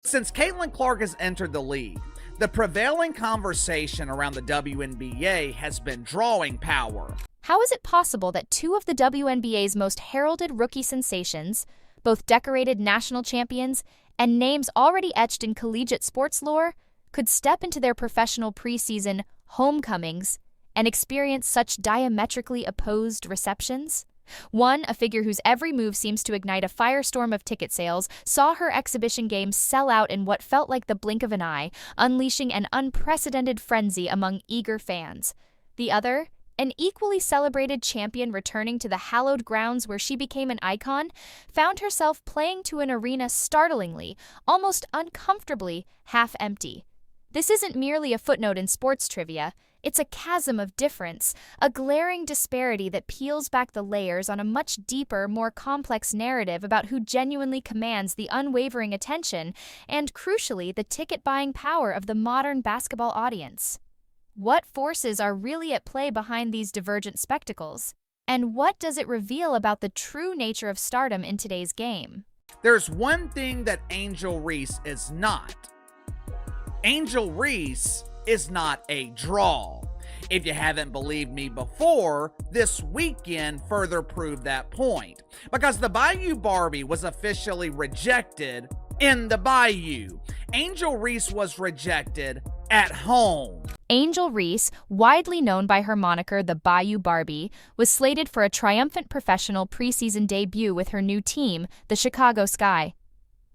Since Caitlin Clark has entered the league, the prevailing conversation around the WNBA has been drawing power. How is it possible that two of the WNBA's most heralded rookie sensations, both decorated national champions and names already etched in collegiate sports lore, could step into their professional preseason homecomings and experience such diametrically opposed receptions? One, a figure whose every move seems to ignite a firestorm of ticket sales, saw her exhibition game sell out in what felt like the blink of an eye, unleashing an unprecedented frenzy among eager fans. The other, an equally celebrated champion returning to the hallowed grounds where she became an icon, found herself playing to an arena startlingly, almost uncomfortably, half empty. This isn't merely a footnote in sports trivia. It's a chasm of difference, a glaring disparity that peels back the layers on a much deeper, more complex narrative about who genuinely commands the unwavering attention and, crucially, the ticket-buying power of the modern basketball audience. What forces are really at play behind these divergent spectacles? And what does it reveal about the true nature of stardom in today's game? There's one thing that Angel Reese is not. Angel Reese is not a draw. If you haven't believed me before, this weekend further proved that point, because the Bayou Barbie was officially rejected in the Bayou. Angel Reese was rejected at home. Angel Reese, widely known by her moniker the Bayou Barbie, was slated for a triumphant professional preseason debut with her new team, the Chicago Sky.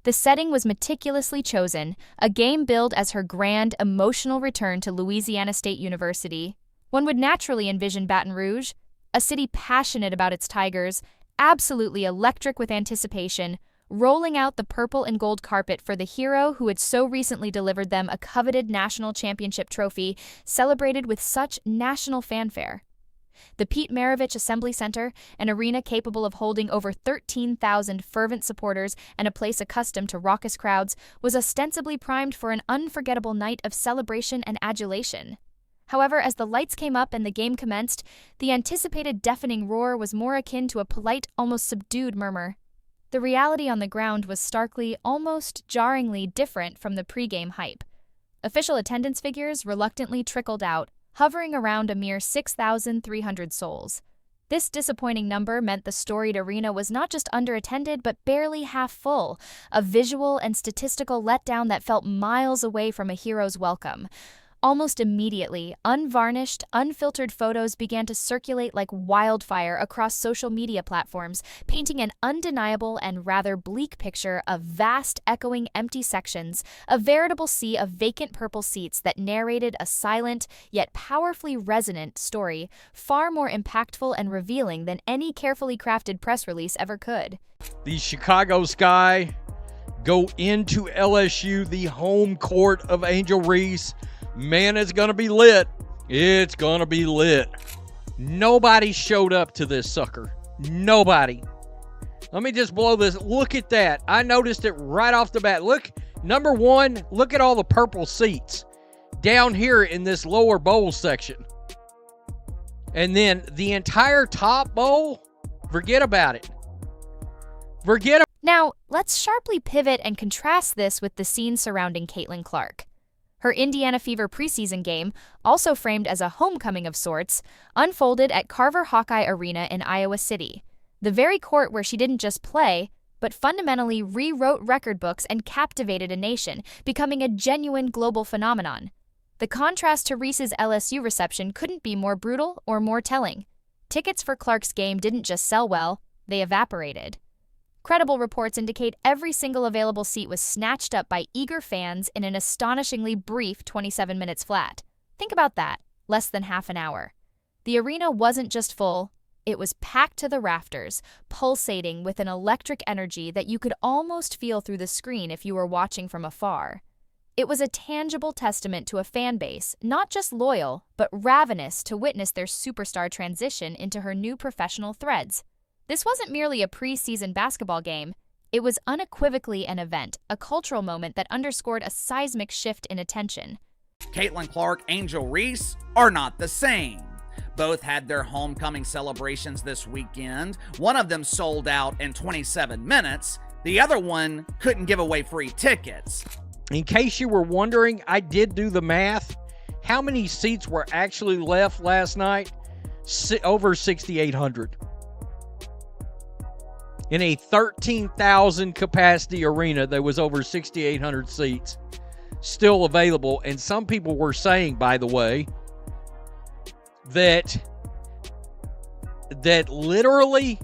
The setting was meticulously chosen, a game billed as her grand, emotional return to Louisiana State University. One would naturally envision Baton Rouge, a city passionate about its Tigers, absolutely electric with anticipation, rolling out the purple and gold carpet for the hero who had so recently delivered them a coveted national championship trophy, celebrated with such national fanfare. The Pete Maravich Assembly Center, an arena capable of holding over 13,000 fervent supporters and a place accustomed to raucous crowds, was ostensibly primed for an unforgettable night of celebration and adulation. However, as the lights came up and the game commenced, the anticipated deafening roar was more akin to a polite, almost subdued murmur. The reality on the ground was starkly, almost jarringly different from the pregame hype. Official attendance figures reluctantly trickled out, hovering around a mere 6,300 souls. This disappointing number meant the storied arena was not just underattended but barely half full, a visual and statistical letdown that felt miles away from a hero's welcome. Almost immediately, unvarnished, unfiltered photos began to circulate like wildfire across social media platforms, painting an undeniable and rather bleak picture of vast, echoing empty sections, a veritable sea of vacant purple seats that narrated a silent, yet powerfully resonant story, far more impactful and revealing than any carefully crafted press release ever could. The Chicago Sky go into LSU, the home court of Angel Reese. Man, it's going to be lit. It's going to be lit. Nobody showed up to this sucker. Nobody. Let me just blow this. Look at that. I noticed it right off the bat. Look, number one, look at all the purple seats down here in this lower bowl section. And then the entire top bowl, forget about it. Now, let's sharply pivot and contrast this with the scene surrounding Caitlin Clark. Her Indiana Fever preseason game, also framed as a homecoming of sorts, unfolded at Carver Hawkeye Arena in Iowa City, the very court where she didn't just play, but fundamentally rewrote record books and captivated a nation, becoming a genuine global phenomenon. The contrast to Reese's LSU reception couldn't be more brutal or more telling. Tickets for Clark's game didn't just sell well, they evaporated. Credible reports indicate every single available seat was snatched up by eager fans in an astonishingly brief 27 minutes flat. Think about that, less than half an hour. The arena wasn't just full, it was packed to the rafters, pulsating with an electric energy that you could almost feel through the screen if you were watching from afar. It was a tangible testament to a fan base, not just loyal, but ravenous to witness their superstar transition into her new professional threads. This wasn't merely a preseason basketball game. It was unequivocally an event, a cultural moment that underscored a seismic shift in attention. Caitlin Clark, Angel Reese are not the same. Both had their homecoming celebrations this weekend. One of them sold out in 27 minutes. The other one couldn't give away free tickets. In case you were wondering, I did do the math. How many seats were actually left last night? Over 6,800. In a 13,000 capacity arena, there was over 6,800 seats still available. And some people were saying, by the way, that literally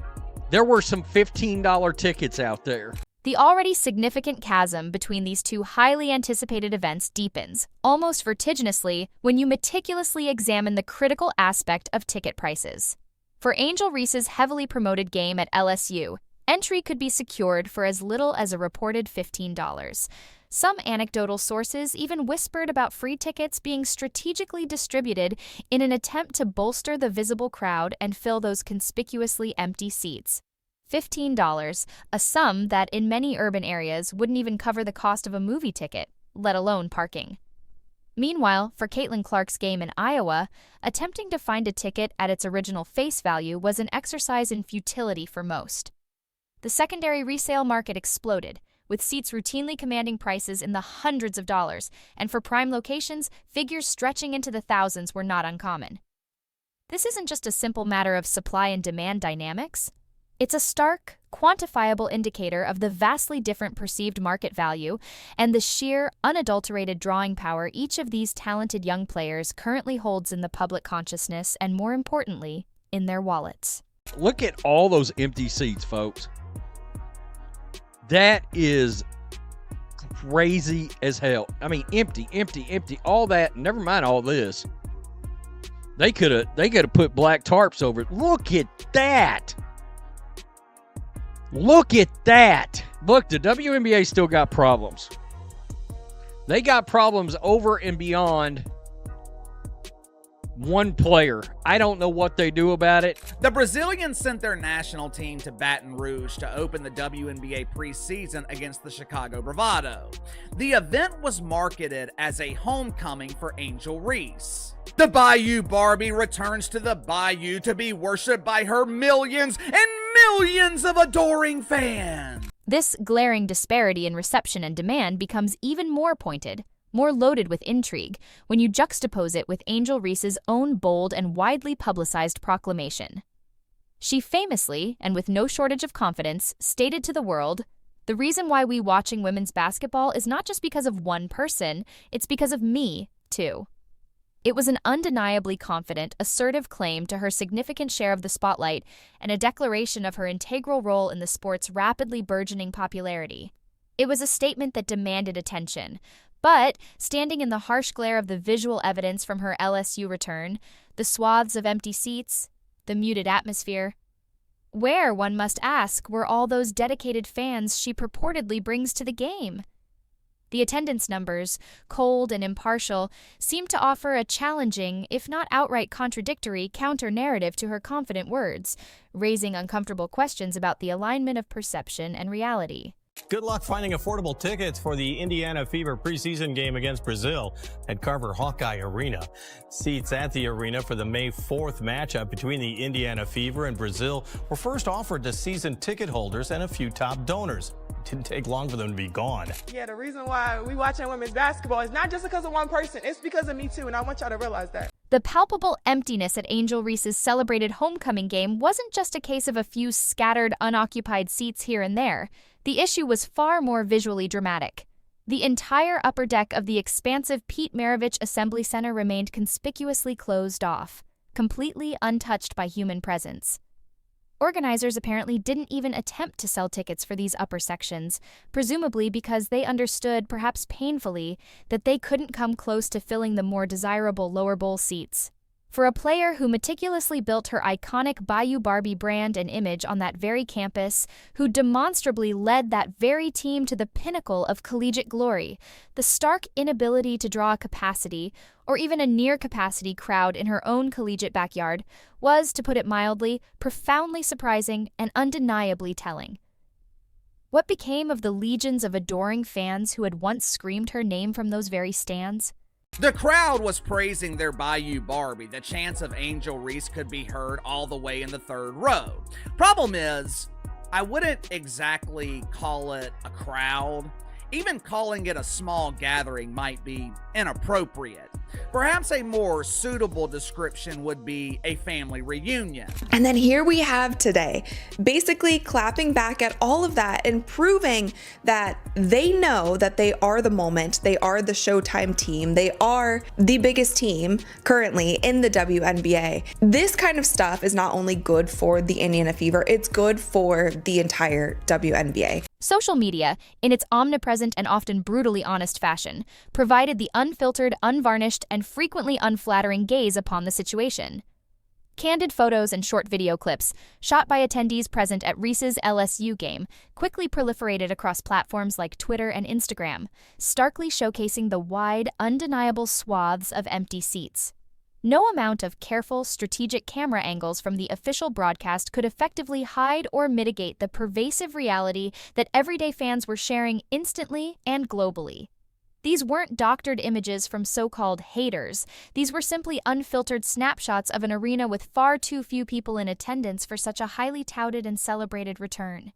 there were some $15 tickets out there. The already significant chasm between these two highly anticipated events deepens, almost vertiginously, when you meticulously examine the critical aspect of ticket prices. For Angel Reese's heavily promoted game at LSU, entry could be secured for as little as a reported $15. Some anecdotal sources even whispered about free tickets being strategically distributed in an attempt to bolster the visible crowd and fill those conspicuously empty seats. $15, a sum that in many urban areas wouldn't even cover the cost of a movie ticket, let alone parking. Meanwhile, for Caitlin Clark's game in Iowa, attempting to find a ticket at its original face value was an exercise in futility for most. The secondary resale market exploded, with seats routinely commanding prices in the hundreds of dollars, and for prime locations, figures stretching into the thousands were not uncommon. This isn't just a simple matter of supply and demand dynamics. It's a stark, quantifiable indicator of the vastly different perceived market value and the sheer, unadulterated drawing power each of these talented young players currently holds in the public consciousness and, more importantly, in their wallets. Look at all those empty seats, folks. That is crazy as hell. I mean, empty, all that. Never mind all this. They could have put black tarps over it. Look at that. Look at that. Look, the WNBA still got problems. They got problems over and beyond one player. I don't know what they do about it. The Brazilians sent their national team to Baton Rouge to open the WNBA preseason against the Chicago Bravado. The event was marketed as a homecoming for Angel Reese. The Bayou Barbie returns to the Bayou to be worshipped by her millions and millions of adoring fans. This glaring disparity in reception and demand becomes even more pointed, more loaded with intrigue, when you juxtapose it with Angel Reese's own bold and widely publicized proclamation. She famously, and with no shortage of confidence, stated to the world, "The reason why we watching women's basketball is not just because of one person, it's because of me, too." It was an undeniably confident, assertive claim to her significant share of the spotlight and a declaration of her integral role in the sport's rapidly burgeoning popularity. It was a statement that demanded attention, but, standing in the harsh glare of the visual evidence from her LSU return, the swaths of empty seats, the muted atmosphere, where, one must ask, were all those dedicated fans she purportedly brings to the game? The attendance numbers, cold and impartial, seemed to offer a challenging, if not outright contradictory, counter-narrative to her confident words, raising uncomfortable questions about the alignment of perception and reality. Good luck finding affordable tickets for the Indiana Fever preseason game against Brazil at Carver Hawkeye Arena. Seats at the arena for the May 4th matchup between the Indiana Fever and Brazil were first offered to season ticket holders and a few top donors. It didn't take long for them to be gone. Yeah, the reason why we watching women's basketball is not just because of one person. It's because of me too, and I want y'all to realize that. The palpable emptiness at Angel Reese's celebrated homecoming game wasn't just a case of a few scattered, unoccupied seats here and there. The issue was far more visually dramatic. The entire upper deck of the expansive Pete Maravich Assembly Center remained conspicuously closed off, completely untouched by human presence. Organizers apparently didn't even attempt to sell tickets for these upper sections, presumably because they understood, perhaps painfully, that they couldn't come close to filling the more desirable lower bowl seats. For a player who meticulously built her iconic Bayou Barbie brand and image on that very campus, who demonstrably led that very team to the pinnacle of collegiate glory, the stark inability to draw a capacity, or even a near-capacity crowd in her own collegiate backyard, was, to put it mildly, profoundly surprising and undeniably telling. What became of the legions of adoring fans who had once screamed her name from those very stands? The crowd was praising their Bayou Barbie. The chants of Angel Reese could be heard all the way in the third row. Problem is, I wouldn't exactly call it a crowd. Even calling it a small gathering might be inappropriate. Perhaps a more suitable description would be a family reunion. And then here we have today, basically clapping back at all of that and proving that they know that they are the moment, they are the Showtime team, they are the biggest team currently in the WNBA. This kind of stuff is not only good for the Indiana Fever, it's good for the entire WNBA. Social media, in its omnipresent and often brutally honest fashion, provided the unfiltered, unvarnished, and frequently unflattering gaze upon the situation. Candid photos and short video clips, shot by attendees present at Reese's LSU game, quickly proliferated across platforms like Twitter and Instagram, starkly showcasing the wide, undeniable swaths of empty seats. No amount of careful, strategic camera angles from the official broadcast could effectively hide or mitigate the pervasive reality that everyday fans were sharing instantly and globally. These weren't doctored images from so-called haters. These were simply unfiltered snapshots of an arena with far too few people in attendance for such a highly touted and celebrated return.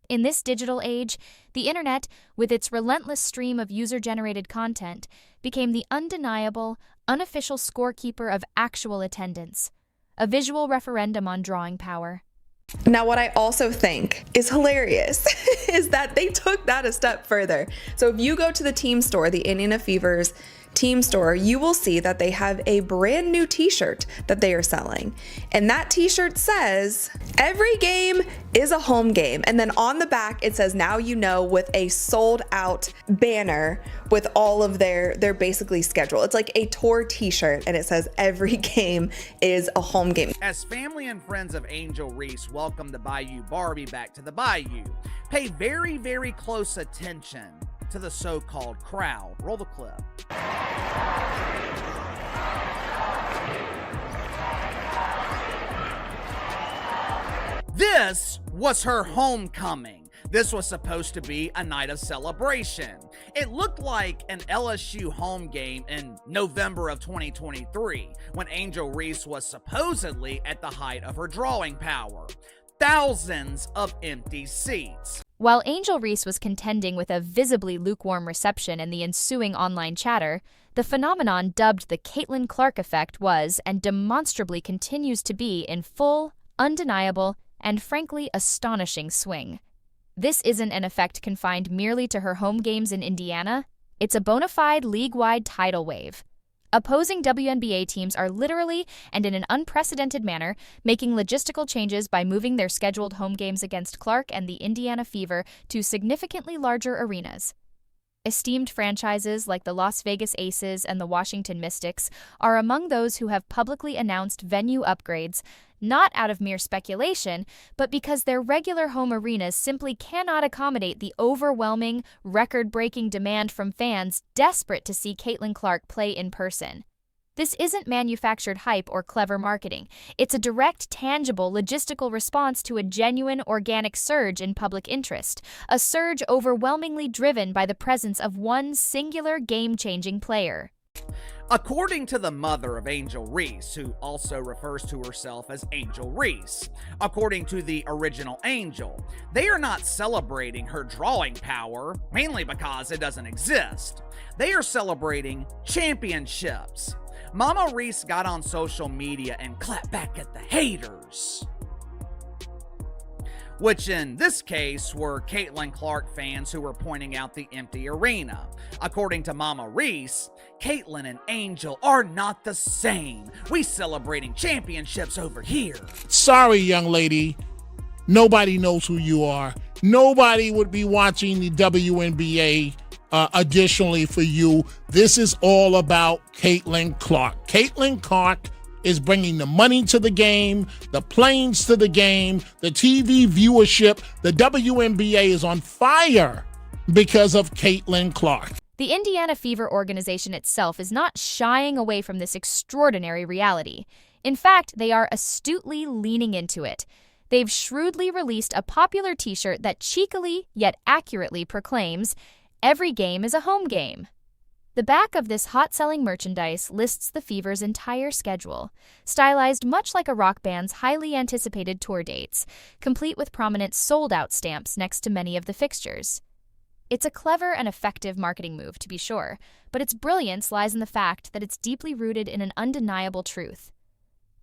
In this digital age, the internet, with its relentless stream of user-generated content, became the undeniable, unofficial scorekeeper of actual attendance, a visual referendum on drawing power. Now, what I also think is hilarious is that they took that a step further. So if you go to the team store, the Indiana Fever's team store, you will see that they have a brand new t-shirt that they are selling. And that t-shirt says, "Every game is a home game." And then on the back, it says, "Now you know," with a sold out banner with all of their basically schedule. It's like a tour t-shirt and it says every game is a home game. As family and friends of Angel Reese welcome the Bayou Barbie back to the Bayou, pay very, very close attention to the so-called crowd. Roll the clip. This was her homecoming. This was supposed to be a night of celebration. It looked like an LSU home game in November of 2023, when Angel Reese was supposedly at the height of her drawing power. Thousands of empty seats. While Angel Reese was contending with a visibly lukewarm reception in the ensuing online chatter, the phenomenon dubbed the Caitlin Clark effect was, and demonstrably continues to be, in full, undeniable, and frankly astonishing swing. This isn't an effect confined merely to her home games in Indiana. It's a bona fide league-wide tidal wave. Opposing WNBA teams are literally, and in an unprecedented manner, making logistical changes by moving their scheduled home games against Clark and the Indiana Fever to significantly larger arenas. Esteemed franchises like the Las Vegas Aces and the Washington Mystics are among those who have publicly announced venue upgrades, not out of mere speculation, but because their regular home arenas simply cannot accommodate the overwhelming, record-breaking demand from fans desperate to see Caitlin Clark play in person. This isn't manufactured hype or clever marketing. It's a direct, tangible, logistical response to a genuine, organic surge in public interest, a surge overwhelmingly driven by the presence of one singular game-changing player. According to the mother of Angel Reese, who also refers to herself as Angel Reese, according to the original Angel, they are not celebrating her drawing power, mainly because it doesn't exist. They are celebrating championships. Mama Reese got on social media and clapped back at the haters, which in this case were Caitlin Clark fans who were pointing out the empty arena. According to Mama Reese, Caitlin and Angel are not the same. We celebrating championships over here. Sorry, young lady. Nobody knows who you are. Nobody would be watching the WNBA additionally for you. This is all about Caitlin Clark. Caitlin Clark is bringing the money to the game, the planes to the game, the TV viewership. The WNBA is on fire because of Caitlin Clark. The Indiana Fever organization itself is not shying away from this extraordinary reality. In fact, they are astutely leaning into it. They've shrewdly released a popular t-shirt that cheekily yet accurately proclaims, "Every game is a home game." The back of this hot-selling merchandise lists the Fever's entire schedule, stylized much like a rock band's highly anticipated tour dates, complete with prominent sold-out stamps next to many of the fixtures. It's a clever and effective marketing move, to be sure, but its brilliance lies in the fact that it's deeply rooted in an undeniable truth.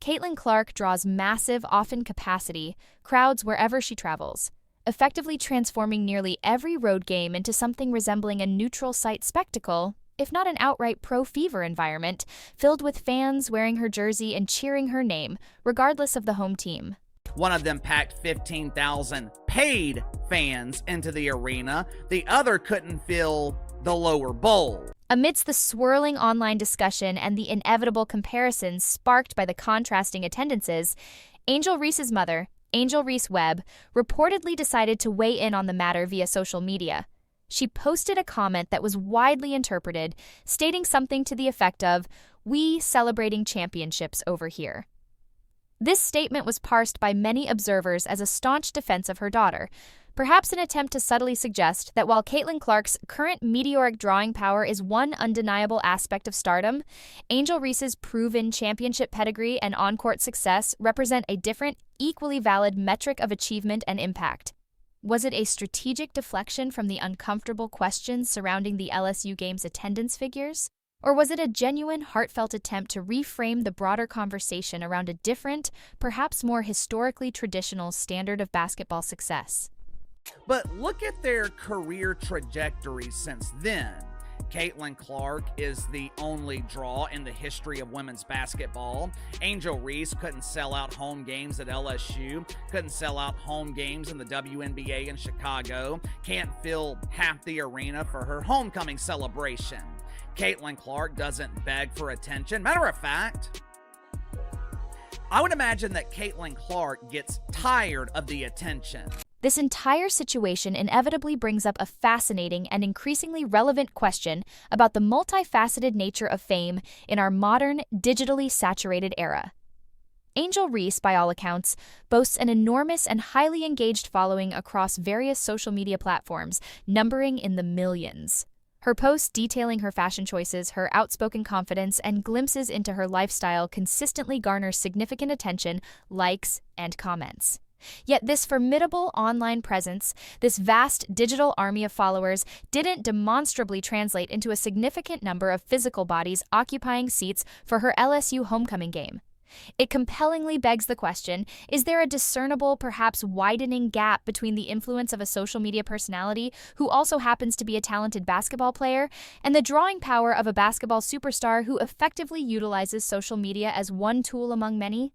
Caitlin Clark draws massive, often capacity, crowds wherever she travels, effectively transforming nearly every road game into something resembling a neutral site spectacle, if not an outright pro-Fever environment, filled with fans wearing her jersey and cheering her name, regardless of the home team. One of them packed 15,000 paid fans into the arena. The other couldn't fill the lower bowl. Amidst the swirling online discussion and the inevitable comparisons sparked by the contrasting attendances, Angel Reese's mother, Angel Reese Webb, reportedly decided to weigh in on the matter via social media. She posted a comment that was widely interpreted, stating something to the effect of, "We celebrating championships over here." This statement was parsed by many observers as a staunch defense of her daughter, perhaps an attempt to subtly suggest that while Caitlin Clark's current meteoric drawing power is one undeniable aspect of stardom, Angel Reese's proven championship pedigree and on-court success represent a different, equally valid metric of achievement and impact. Was it a strategic deflection from the uncomfortable questions surrounding the LSU game's attendance figures? Or was it a genuine, heartfelt attempt to reframe the broader conversation around a different, perhaps more historically traditional standard of basketball success? But look at their career trajectory since then. Caitlin Clark is the only draw in the history of women's basketball. Angel Reese couldn't sell out home games at LSU, couldn't sell out home games in the WNBA in Chicago, can't fill half the arena for her homecoming celebration. Caitlin Clark doesn't beg for attention. Matter of fact, I would imagine that Caitlin Clark gets tired of the attention. This entire situation inevitably brings up a fascinating and increasingly relevant question about the multifaceted nature of fame in our modern, digitally saturated era. Angel Reese, by all accounts, boasts an enormous and highly engaged following across various social media platforms, numbering in the millions. Her posts detailing her fashion choices, her outspoken confidence, and glimpses into her lifestyle consistently garner significant attention, likes, and comments. Yet this formidable online presence, this vast digital army of followers, didn't demonstrably translate into a significant number of physical bodies occupying seats for her LSU homecoming game. It compellingly begs the question, is there a discernible, perhaps widening gap between the influence of a social media personality who also happens to be a talented basketball player and the drawing power of a basketball superstar who effectively utilizes social media as one tool among many?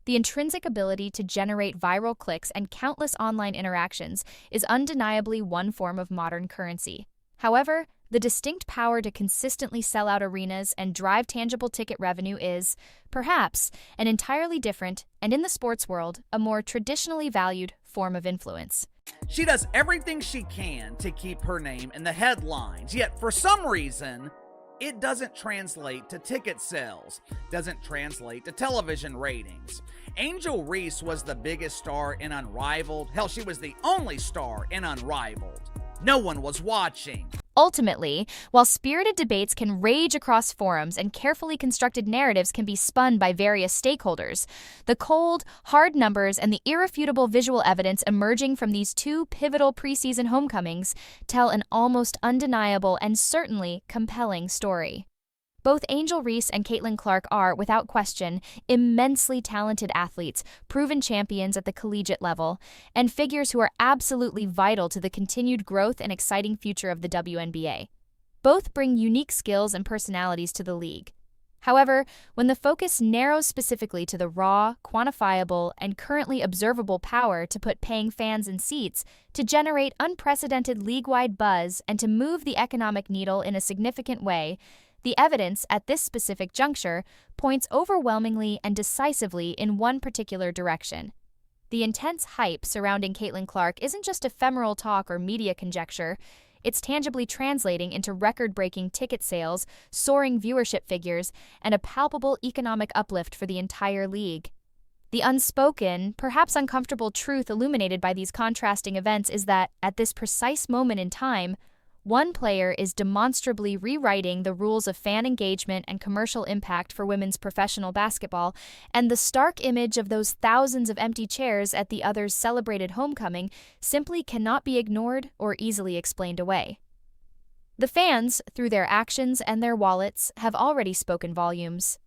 The intrinsic ability to generate viral clicks and countless online interactions is undeniably one form of modern currency. However, the distinct power to consistently sell out arenas and drive tangible ticket revenue is, perhaps, an entirely different, and in the sports world, a more traditionally valued form of influence. She does everything she can to keep her name in the headlines, yet for some reason, it doesn't translate to ticket sales, doesn't translate to television ratings. Angel Reese was the biggest star in Unrivaled. Hell, she was the only star in Unrivaled. No one was watching. Ultimately, while spirited debates can rage across forums and carefully constructed narratives can be spun by various stakeholders, the cold, hard numbers and the irrefutable visual evidence emerging from these two pivotal preseason homecomings tell an almost undeniable and certainly compelling story. Both Angel Reese and Caitlin Clark are, without question, immensely talented athletes, proven champions at the collegiate level, and figures who are absolutely vital to the continued growth and exciting future of the WNBA. Both bring unique skills and personalities to the league. However, when the focus narrows specifically to the raw, quantifiable, and currently observable power to put paying fans in seats, to generate unprecedented league-wide buzz, and to move the economic needle in a significant way, the evidence at this specific juncture points overwhelmingly and decisively in one particular direction. The intense hype surrounding Caitlin Clark isn't just ephemeral talk or media conjecture. It's tangibly translating into record-breaking ticket sales, soaring viewership figures, and a palpable economic uplift for the entire league. The unspoken, perhaps uncomfortable truth illuminated by these contrasting events is that, at this precise moment in time, One player is demonstrably rewriting the rules of fan engagement and commercial impact for women's professional basketball, and the stark image of those thousands of empty chairs at the other's celebrated homecoming simply cannot be ignored or easily explained away. The fans, through their actions and their wallets, have already spoken volumes.